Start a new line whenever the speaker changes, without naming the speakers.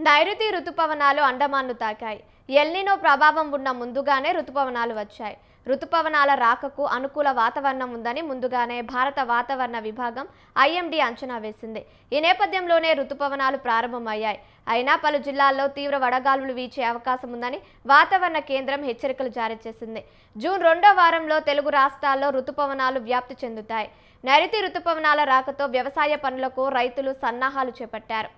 నైరుతి రుతుపవనాలు అండమాన్ను తాకాయి. ఎల్నినో ప్రభావం ఉన్న ముందుగానే రుతుపవనాలు వచ్చాయి. రుతుపవనాల రాకకు అనుకూల వాతావరణం ఉందని ముందుగానే భారత వాతావరణ విభాగం ఐఎండీ అంచనా వేసింది. ఈ నేపథ్యంలోనే రుతుపవనాలు ప్రారంభమయ్యాయి. అయినా పలు జిల్లాల్లో తీవ్ర వడగాలులు వీచే అవకాశం ఉందని వాతావరణ కేంద్రం హెచ్చరికలు జారీ చేసింది. జూన్ 2వ వారంలో తెలుగు రాష్ట్రాల్లో రుతుపవనాలు వ్యాప్తి చెందుతాయి. నైరుతి రుతుపవనాల రాకతో వ్యవసాయ పనులకు రైతులు సన్నాహాలు చేపట్టారు.